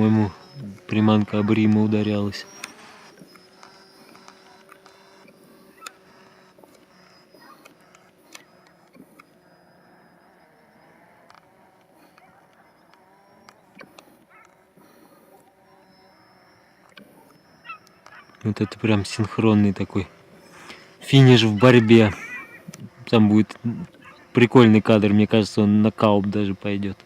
по-моему, приманка об Рима ударялась. Вот это прям синхронный такой финиш в борьбе. Там будет прикольный кадр, мне кажется, он на кауп даже пойдет.